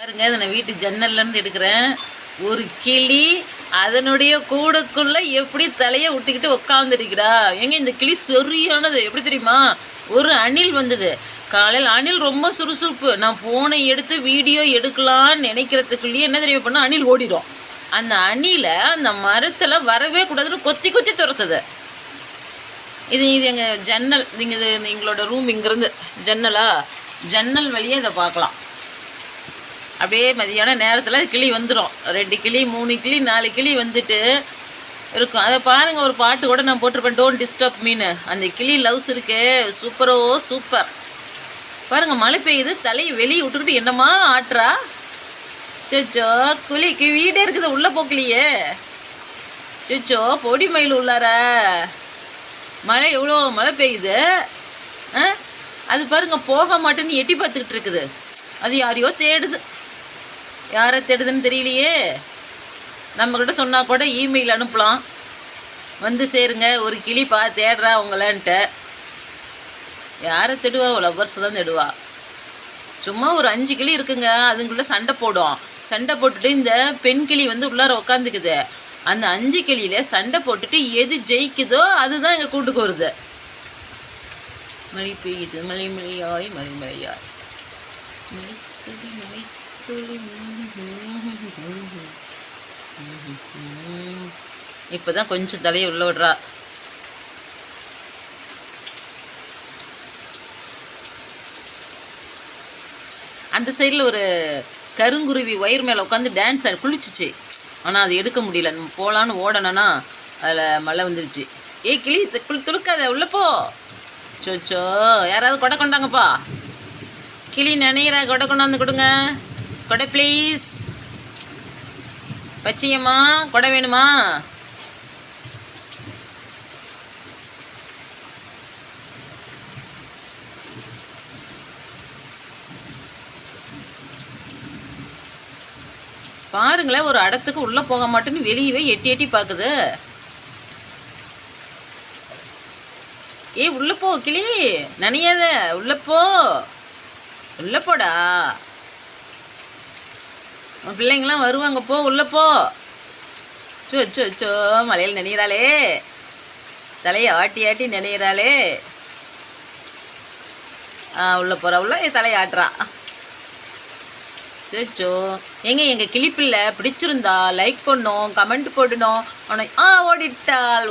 பாருங்க, இதை நான் வீட்டு ஜன்னல்லேருந்து எடுக்கிறேன். ஒரு கிளி அதனுடைய கூடுக்குள்ளே எப்படி தலையை விட்டுக்கிட்டு உட்காந்துருக்கிறா. ஏங்க இந்த கிளி சரியானது. எப்படி தெரியுமா, ஒரு அணில் வந்தது காலையில். அணில் ரொம்ப சுறுசுறுப்பு. நான் ஃபோனை எடுத்து வீடியோ எடுக்கலான்னு நினைக்கிறதுக்குள்ளேயே என்ன தெரியும் பண்ணால் அணில் ஓடிடும். அந்த அணிலை அந்த மரத்தில் வரவே கூடாதுன்னு கொத்தி கொத்தி துரத்துது. இது எங்கள் ஜன்னல். நீங்கள் இது எங்களோட ரூம் இங்கேருந்து ஜன்னல் வழியே இதை பார்க்கலாம். அப்படியே மதியான நேரத்தில் கிளி வந்துடும். 2 கிளி 3 கிளி 4 கிளி வந்துட்டு இருக்கும். அதை பாருங்கள், ஒரு பாட்டு கூட நான் போட்டிருப்பேன், டோன்ட் டிஸ்டர்ப் மீன். அந்த கிளி லவ்ஸ் இருக்கே, சூப்பரோ சூப்பர். பாருங்கள், மழை பெய்யுது, தலையை வெளியே விட்டுக்கிட்டு என்னமா ஆட்டுறா. சேச்சோ, குளிக்கு வீடே இருக்குது, உள்ளே போக்கலையே. சேச்சோ, பொடி மயில் உள்ளார. மழை எவ்வளோ மழை பெய்யுது. அது பாருங்கள், போக மாட்டேன்னு எட்டி பார்த்துக்கிட்டு இருக்குது. அது யாரையோ தேடுது. யாரை தேடுதுன்னு தெரியலையே. நம்மக்கிட்ட சொன்னால் கூட இமெயில் அனுப்பலாம், வந்து சேருங்க, ஒரு கிளி தேடுறா உங்களன்ட்டு. யாரை தேடுவா? லவ்வர்ஸ் தான் தேடுவா. சும்மா ஒரு 5 கிளி இருக்குங்க, அதுக்குள்ளே சண்டை போடும். சண்டை போட்டுட்டு இந்த பெண் கிளி வந்து உள்ளார உட்காந்துக்குது. அந்த 5 கிளியில் சண்டை போட்டுட்டு எது ஜெயிக்குதோ அதுதான் எங்கள் கூட்டுக்கு வருது. மழை பெய்யுது, மலை மலையாய் மலை மலையாய் இப்போதான் கொஞ்சம் தலையை உள்ள விடுறா. அந்த சைடில் ஒரு கருங்குருவி ஒயர் மேலே உட்காந்து டான்ஸ் குளிச்சிச்சு. ஆனால் அது எடுக்க முடியல. நம்ம போகலான்னு ஓடணும்னா அதில் மழை வந்துருச்சு. கிளி துடுக்காத, உள்ளே போ. சோச்சோ, யாராவது கொடை கொண்டாங்கப்பா. கிளி நினைகிற கொடை கொண்டாந்து கொடுங்க. கொடை ப்ளீஸ். பச்சையம்மா, கொடை வேணுமா? பாருங்களேன், ஒரு இடத்துக்கு உள்ளே போக மாட்டேன்னு வெளியவே எட்டி எட்டி பார்க்குது. உள்ளே போ கிளி, நனையாத, உள்ளே போ, உள்ளே போடா. உன் பிள்ளைங்களாம் வருவாங்க, போ உள்ளே போ. சோ சோ சோ, மலையில் நினைகிறாளே, தலையை ஆட்டி ஆட்டி நினைகிறாளே. உள்ளே போகிறா, உள்ள தலையை ஆட்டுறா. சோ, எங்கள் கிளிப்பில்லை பிடிச்சிருந்தா லைக் பண்ணோம், கமெண்ட் போடணும். ஆனால் ஓடிட்டாள்.